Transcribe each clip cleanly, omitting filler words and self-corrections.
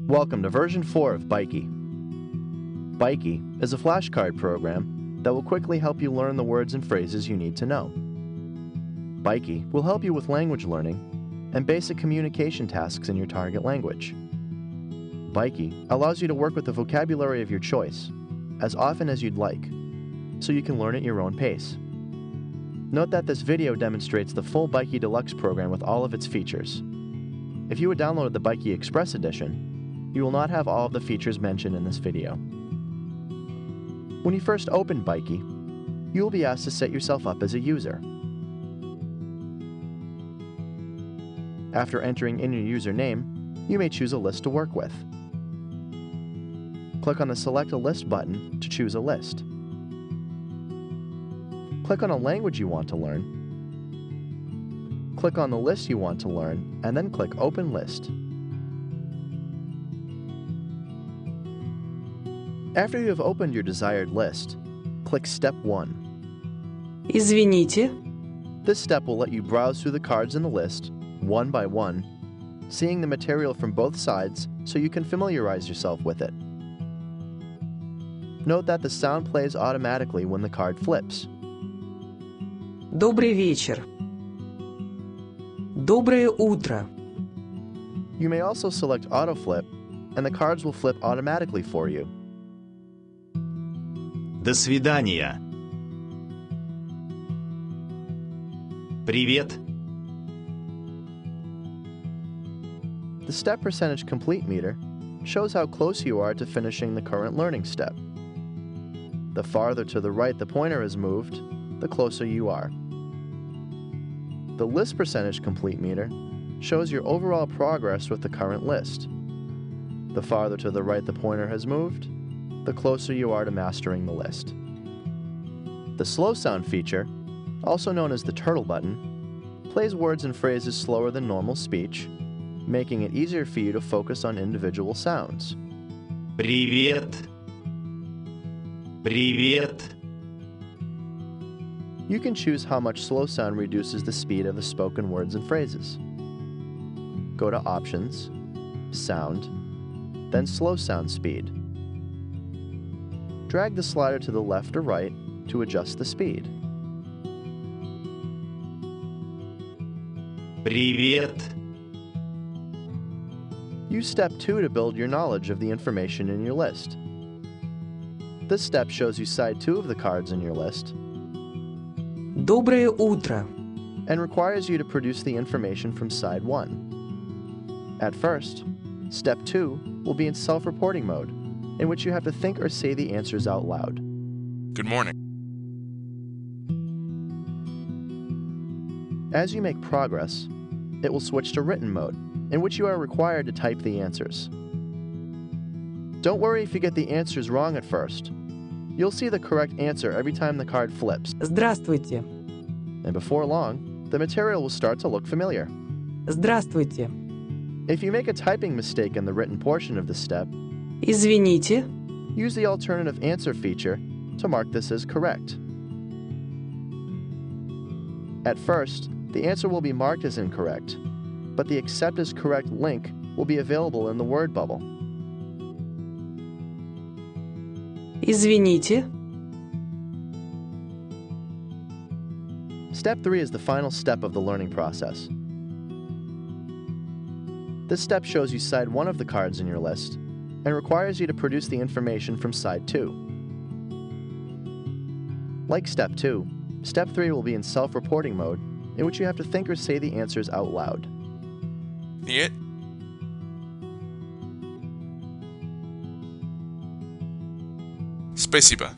Welcome to version 4 of Byki. Byki is a flashcard program that will quickly help you learn the words and phrases you need to know. Byki will help you with language learning and basic communication tasks in your target language. Byki allows you to work with the vocabulary of your choice as often as you'd like, so you can learn at your own pace. Note that this video demonstrates the full Byki Deluxe program with all of its features. If you would download the Byki Express Edition, you will not have all of the features mentioned in this video. When you first open Byki, you will be asked to set yourself up as a user. After entering in your username, you may choose a list to work with. Click on the Select a List button to choose a list. Click on a language you want to learn. Click on the list you want to learn, and then click Open List. After you have opened your desired list, click Step 1. Извините, This step will let you browse through the cards in the list, one by one, seeing the material from both sides so you can familiarize yourself with it. Note that the sound plays automatically when the card flips. добрый вечер. Доброе утро. You may also select Auto Flip, and the cards will flip automatically for you. До свидания. Привет. The step percentage complete meter shows how close you are to finishing the current learning step. The farther to the right the pointer is moved, the closer you are. The list percentage complete meter shows your overall progress with the current list. The farther to the right the pointer has moved, the closer you are to mastering the list. The slow sound feature, also known as the turtle button, plays words and phrases slower than normal speech, making it easier for you to focus on individual sounds. Привет. Привет. You can choose how much slow sound reduces the speed of the spoken words and phrases. Go to Options, Sound, then Slow Sound Speed. Drag the slider to the left or right to adjust the speed. Привет. Use Step 2 to build your knowledge of the information in your list. This step shows you side 2 of the cards in your list Доброе утро. and requires you to produce the information from side 1. At first, Step 2 will be in self-reporting mode, in which you have to think or say the answers out loud. Good morning. As you make progress, it will switch to written mode, in which you are required to type the answers. Don't worry if you get the answers wrong at first. You'll see the correct answer every time the card flips, Здравствуйте. and before long, the material will start to look familiar. Здравствуйте. If you make a typing mistake in the written portion of this step, Извините, use the alternative answer feature to mark this as correct. At first, the answer will be marked as incorrect, but the Accept as Correct link will be available in the word bubble. извините. Step 3 is the final step of the learning process. This step shows you side 1 of the cards in your list and requires you to produce the information from side 2. Like Step 2, Step 3 will be in self-reporting mode, in which you have to think or say the answers out loud. Нет. Спасибо.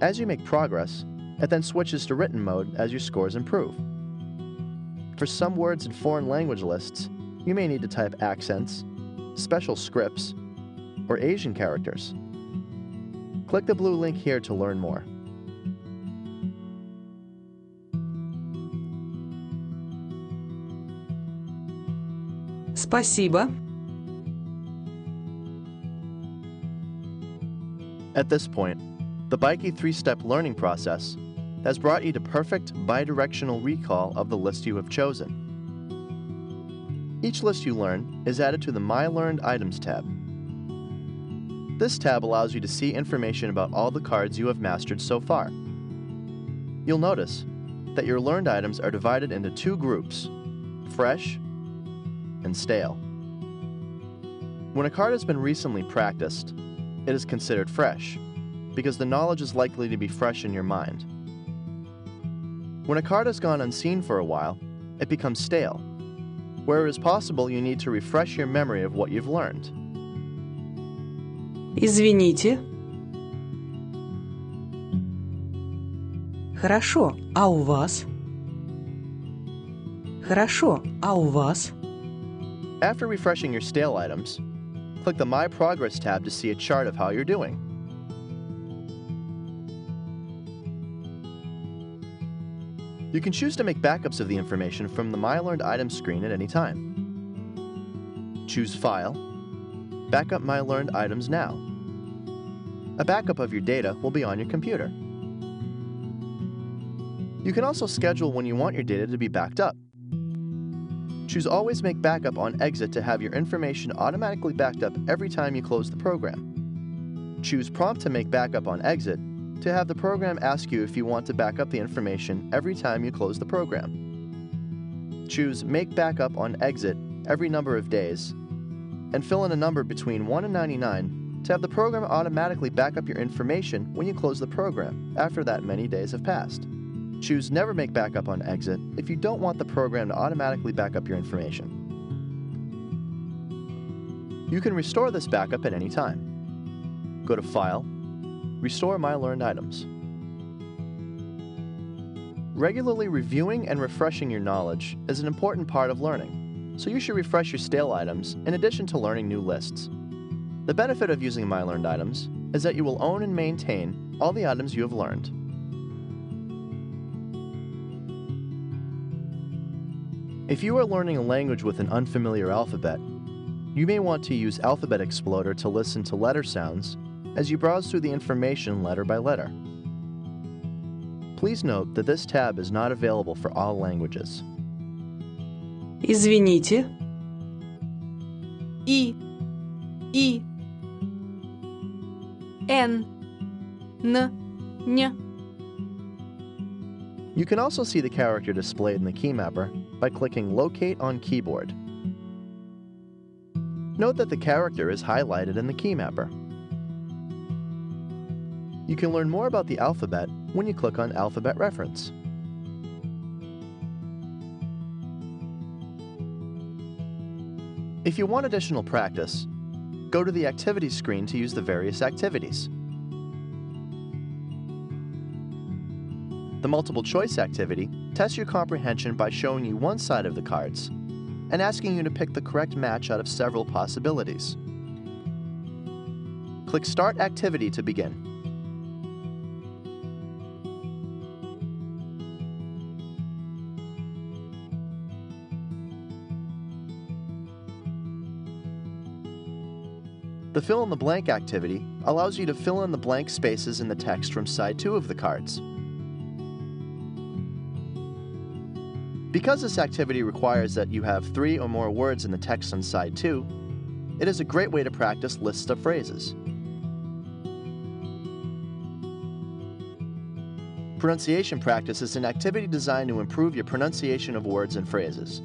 As you make progress, it then switches to written mode as your scores improve. For some words in foreign language lists, you may need to type accents, special scripts, or Asian characters. Click the blue link here to learn more. Спасибо. At this point, the Byki 3-step learning process has brought you to perfect bidirectional recall of the list you have chosen. Each list you learn is added to the My Learned Items tab. This tab allows you to see information about all the cards you have mastered so far. You'll notice that your learned items are divided into two groups, fresh and stale. When a card has been recently practiced, it is considered fresh, because the knowledge is likely to be fresh in your mind. When a card has gone unseen for a while, it becomes stale, where it is possible you need to refresh your memory of what you've learned. Извините. Хорошо, а у вас? Хорошо, а у вас? After refreshing your stale items, click the My Progress tab to see a chart of how you're doing. You can choose to make backups of the information from the My Learned Items screen at any time. Choose File, Backup My Learned Items Now. A backup of your data will be on your computer. You can also schedule when you want your data to be backed up. Choose Always Make Backup on Exit to have your information automatically backed up every time you close the program. Choose Prompt to Make Backup on Exit to have the program ask you if you want to back up the information every time you close the program. Choose Make Backup on Exit every number of days, and fill in a number between 1 and 99 to have the program automatically back up your information when you close the program after that many days have passed. Choose Never Make Backup on Exit if you don't want the program to automatically back up your information. You can restore this backup at any time. Go to File, Restore My Learned Items. Regularly reviewing and refreshing your knowledge is an important part of learning, so you should refresh your stale items in addition to learning new lists. The benefit of using My Learned Items is that you will own and maintain all the items you have learned. If you are learning a language with an unfamiliar alphabet, you may want to use Alphabet Exploder to listen to letter sounds as you browse through the information letter by letter. Please note that this tab is not available for all languages. Извините. И, Н, Н. You can also see the character displayed in the key mapper by clicking Locate on Keyboard. Note that the character is highlighted in the key mapper. You can learn more about the alphabet when you click on Alphabet Reference. If you want additional practice, go to the Activities screen to use the various activities. The multiple choice activity tests your comprehension by showing you one side of the cards and asking you to pick the correct match out of several possibilities. Click Start Activity to begin. The Fill in the Blank activity allows you to fill in the blank spaces in the text from side 2 of the cards. Because this activity requires that you have 3 or more words in the text on side 2, it is a great way to practice lists of phrases. Pronunciation practice is an activity designed to improve your pronunciation of words and phrases.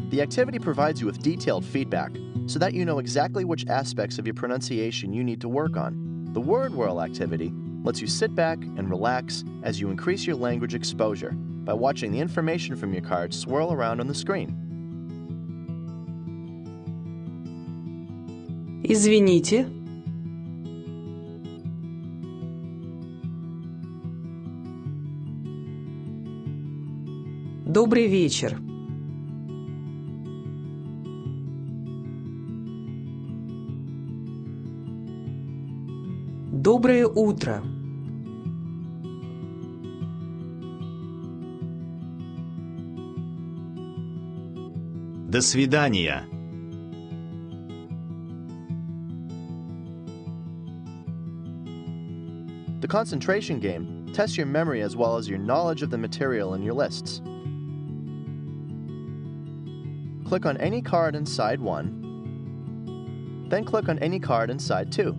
The activity provides you with detailed feedback so that you know exactly which aspects of your pronunciation you need to work on. The Word Whirl activity lets you sit back and relax as you increase your language exposure by watching the information from your cards swirl around on the screen. Извините. Добрый вечер. Доброе утро. До свидания. The concentration game tests your memory as well as your knowledge of the material in your lists. Click on any card in side 1, then click on any card in side 2.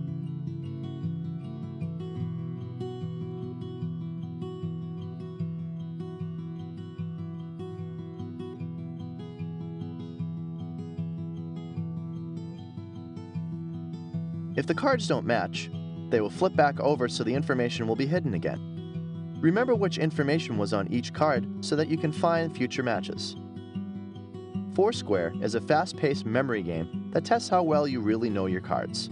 If the cards don't match, they will flip back over so the information will be hidden again. Remember which information was on each card so that you can find future matches. Foursquare is a fast-paced memory game that tests how well you really know your cards.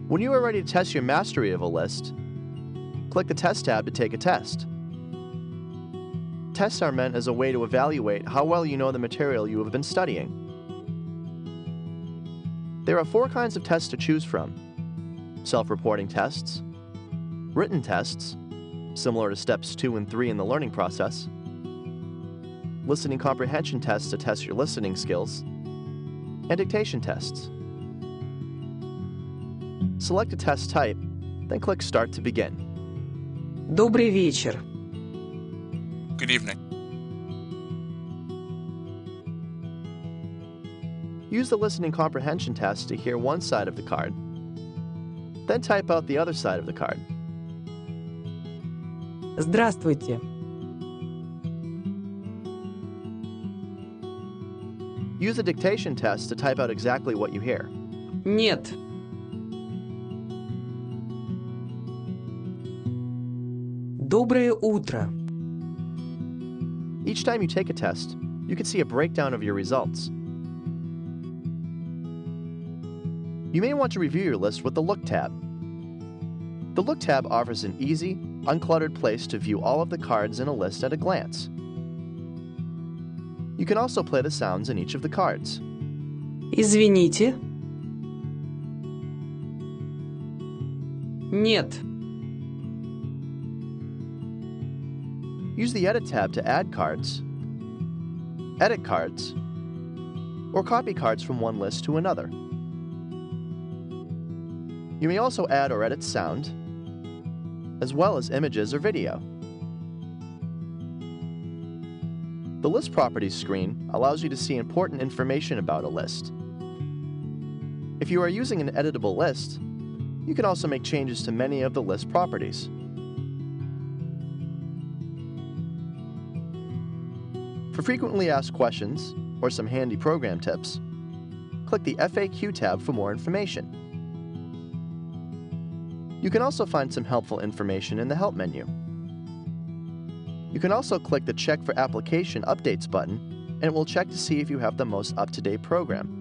When you are ready to test your mastery of a list, click the Test tab to take a test. Tests are meant as a way to evaluate how well you know the material you have been studying. There are 4 kinds of tests to choose from: self-reporting tests, written tests, similar to steps 2 and 3 in the learning process, listening comprehension tests to test your listening skills, and dictation tests. Select a test type, then click Start to begin. Добрый вечер. Good evening. Use the listening comprehension test to hear one side of the card, then type out the other side of the card. Здравствуйте. Use the dictation test to type out exactly what you hear. Нет. Доброе утро. Each time you take a test, you can see a breakdown of your results. You may want to review your list with the Look tab. The Look tab offers an easy, uncluttered place to view all of the cards in a list at a glance. You can also play the sounds in each of the cards. Извините. Нет. Use the Edit tab to add cards, edit cards, or copy cards from one list to another. You may also add or edit sound, as well as images or video. The List Properties screen allows you to see important information about a list. If you are using an editable list, you can also make changes to many of the list properties. For frequently asked questions or some handy program tips, click the FAQ tab for more information. You can also find some helpful information in the Help menu. You can also click the Check for Application Updates button, and it will check to see if you have the most up-to-date program.